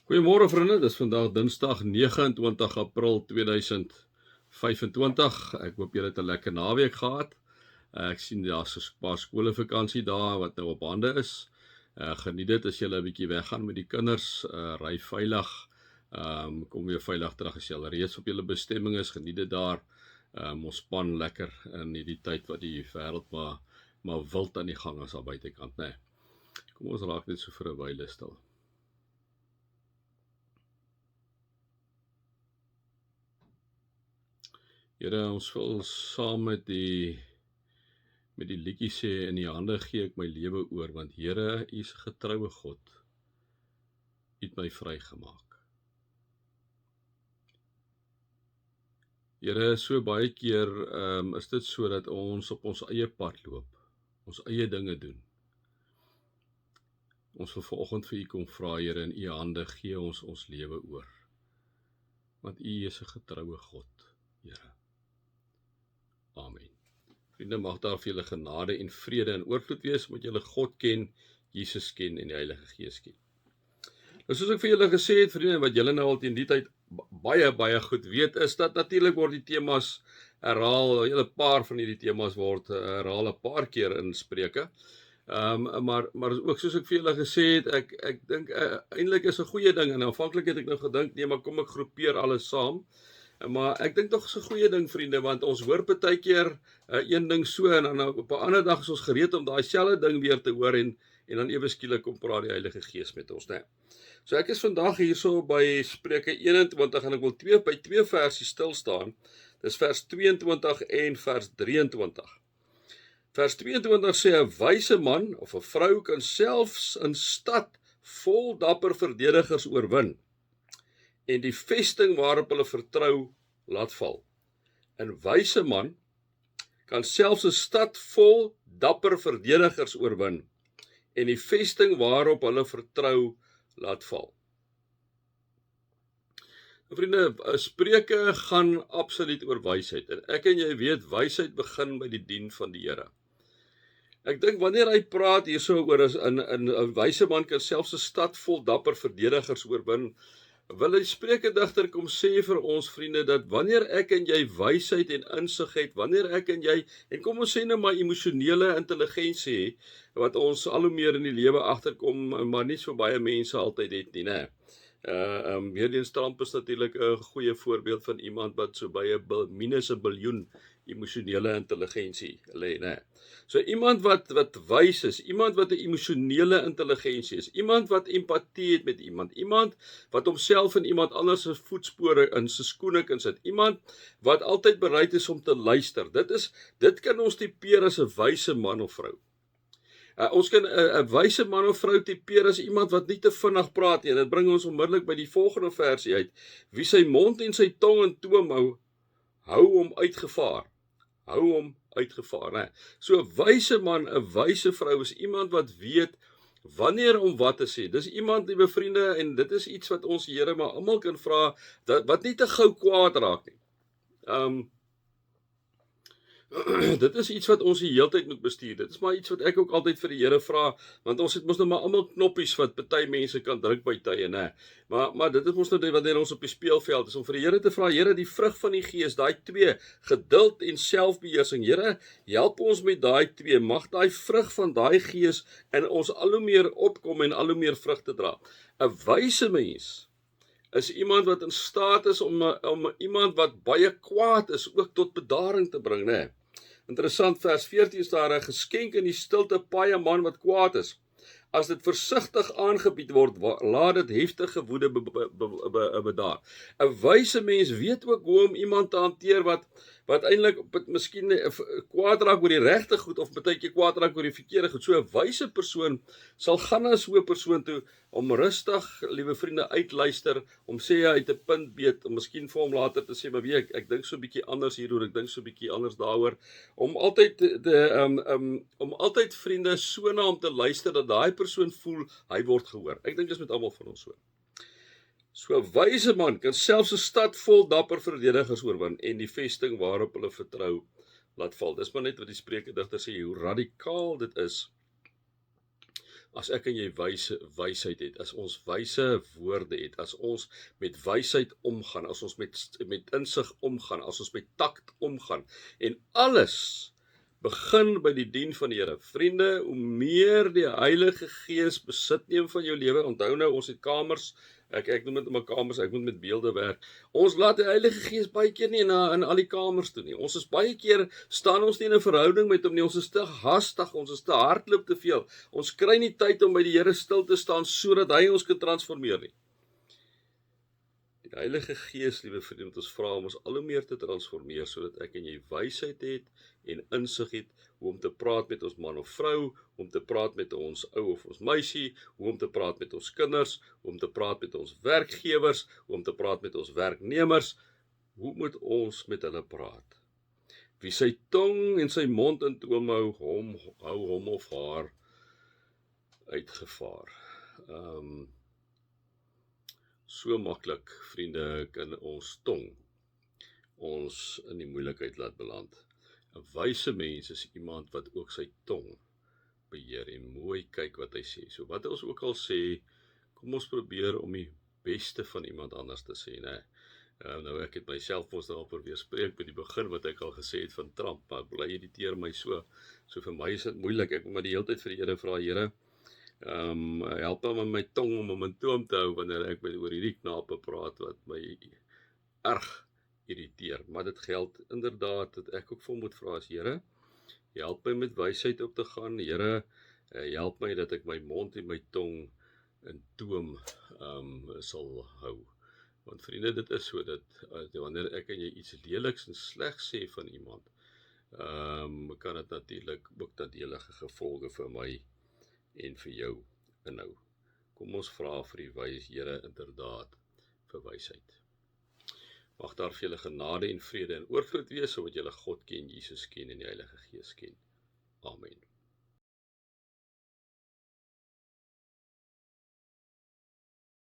Goeiemôre vriende, dis vandag Dinsdag 29 April 2025. Ek hoop julle het 'n lekker naweek gehad. Ek sien daar's 'n paar skoolvakansie dae wat nou op hande is. Geniet dit as julle 'n bietjie weggaan met die kinders, ry veilig. Kom weer veilig terug as julle reeds op julle bestemming is. Geniet dit daar. Ons span lekker in hierdie tyd wat die wêreld maar wild aan die gang is aan buitekant, né? Kom ons raak net so vir 'n wyle stil. Here, ons wil saam met die liedjie sê, in die hande gee ek my lewe oor, want Here, U is 'n getroue God. U het my vrygemaak. Here, so baie keer is dit so dat ons op ons eie pad loop, ons eie dinge doen. Ons wil vanoggend vir U kom vra, Here, in U hande gee ons lewe oor. Want U is 'n getroue God, Here. Amen. Vriende, mag daar vir julle genade en vrede en oorvloed wees, moet julle God ken, Jesus ken en die Heilige Gees ken. Nou soos ek vir julle gesê het, vriende, wat julle nou al teen die tyd baie goed weet, is dat natuurlik word die temas herhaal, 'n hele paar van hierdie temas word herhaal 'n paar keer in Spreuke. Maar ook soos ek vir julle gesê het, ek dink eintlik is 'n goeie ding, en aanvanklik het ek nou gedink, nee, maar kom ek groepeer alles saam. Maar ek dink tog is 'n goeie ding, vriende, want ons hoor baie keer een ding so, en dan op 'n ander dag is ons gereed om daai selfde ding weer te hoor, en dan ewe skielik kom praat die Heilige Gees met ons, né? So ek is vandag hierso by Spreuke 21, en ek wil by twee versies stil staan. Dis vers 22 en vers 23. Vers 22 sê, 'n wyse man of 'n vrou kan selfs 'n stad vol dapper verdedigers oorwin, en die vesting waarop hulle vertrou laat val. 'n wyse man kan selfs 'n stad vol dapper verdedigers oorwin, en die vesting waarop hulle vertrou laat val. Vriende, Spreuke gaan absoluut oor wysheid, en ek en jy weet, wysheid begin by die dien van die Here. Ek dink wanneer hy praat hierso oor 'n wyse man kan selfs 'n stad vol dapper verdedigers oorwin, wil die Spreukedigter kom sê vir ons, vriende, dat wanneer ek en jy wysheid en insig het, wanneer ek en jy, en kom ons sê nou maar emosionele intelligensie het, wat ons al hoe meer in die lewe agterkom, maar nie so baie mense altyd het nie, né? Weerens Trump is natuurlik 'n goeie voorbeeld van iemand wat so by minus 'n biljoen emosionele intelligensie lê, né? So iemand wat wys is, iemand wat 'n emosionele intelligensie is, iemand wat empatie het met iemand wat homself in iemand anders se voetspore in sy skoene kan sit, iemand wat altyd bereid is om te luister. Dit kan ons tipeer as 'n wyse man of vrou. Ons kan 'n wyse man of vrou tipeer as iemand wat nie te vinnig praat nie. Dit bring ons onmiddellik by die volgende versie uit. Wie sy mond en sy tong in toom hou hom uitgevaar. Hou hom uitgevaar, né? So 'n wyse man, 'n wyse vrou is iemand wat weet wanneer om wat te sê. Dis iemand, liewe vriende, en dit is iets wat ons Here maar almal kan vra, wat nie te gou kwaad raak nie. Dit is iets wat ons die hele tyd moet bestuur. Dit is maar iets wat ek ook altyd vir die Here vra, want ons het mos nou maar almal knoppies wat party mense kan druk by tye, né? Maar dit is mos nou wanneer ons op die speelveld is, om vir die Here te vra, Here, die vrug van die Gees, daai twee, geduld en selfbeheersing. Here, help ons met daai twee. Mag daai vrug van daai Gees in ons al hoe meer opkom en al hoe meer vrug te dra. 'n wyse mens is iemand wat in staat is om iemand wat baie kwaad is ook tot bedaring te bring, né? Interessant, vers 14 staan, 'n geskenk in die stilte paai 'n man wat kwaad is. As dit versigtig aangebied word, laat dit heftige woede bedaar. 'n wyse mens weet ook hoe om iemand te hanteer wat eintlik miskien kwaad raak oor die regte goed, of baie keer kwaad raak oor die verkeerde goed. So 'n wyse persoon sal gaan na so 'n persoon toe, om rustig, liewe vriende, uitluister, om sê hy het 'n punt beet, om miskien vir hom later te sê, maar weet ek dink so 'n bietjie anders hieroor, ek dink so 'n bietjie anders daaroor, om altyd vriende so na hom te luister dat daai persoon voel hy word gehoor. Ek dink dis met almal van ons so. So 'n wyse man kan selfs 'n stad vol dapper verdedigers oorwin, en die vesting waarop hulle vertrou laat val. Dis maar net wat die Spreukedigter sê, hoe radikaal dit is as ek en jy wysheid het, as ons wyse woorde het, as ons met wysheid omgaan, as ons met insig omgaan, as ons met takt omgaan, en alles begin by die dien van die Here. Vriende, hoe meer die Heilige Gees besit neem van jou lewe, onthou nou, ons het kamers, ek noem dit my kamers, ek moet met beelde werk. Ons laat die Heilige Gees baie keer nie in al die kamers toe nie. Ons is baie keer, staan ons nie in 'n verhouding met hom nie, ons is te haastig, ons is te hardloop te veel. Ons kry nie tyd om by die Here stil te staan, sodat hy ons kan transformeer nie. Die Heilige Gees, liewe vriende, moet ons vra om ons al hoe meer te transformeer, sodat ek en jy wysheid het en insig het, hoe om te praat met ons man of vrou, hoe om te praat met ons ou of ons meisie, hoe om te praat met ons kinders, hoe om te praat met ons werkgewers, hoe om te praat met ons werknemers, hoe moet ons met hulle praat? Wie sy tong en sy mond in toom hou hom of haar uitgevaar. So maklik, vriende, kan ons tong ons in die moeilikheid laat beland. 'n Wyse mens is iemand wat ook sy tong beheer en mooi kyk wat hy sê. So wat ons ook al sê, kom ons probeer om die beste van iemand anders te sê, né? Nou ek het myself ons nou al probeer spreek by die begin wat ek al gesê het van Trump, maar bly irriteer my so. So vir my is dit moeilik. Ek moet maar die hele tyd vir die Here vra, Here, help my met my tong om hom in toom te hou wanneer ek oor hierdie knape praat wat my erg irriteer. Maar dit geld inderdaad dat ek ook vir hom moet vra as Here, help my met wysheid op te gaan. Here, help my dat ek my mond en my tong in toom sal hou. Want vriende, dit is so dat wanneer ek en jy iets leliks en slegs sê van iemand, kan dit natuurlik ook nadelige gevolge vir my en vir jou inhou. Kom ons vra vir die Here inderdaad vir wysheid. Mag daar vir julle genade en vrede en oorvloed wees, sodat julle God ken, Jesus ken en die Heilige Gees ken. Amen.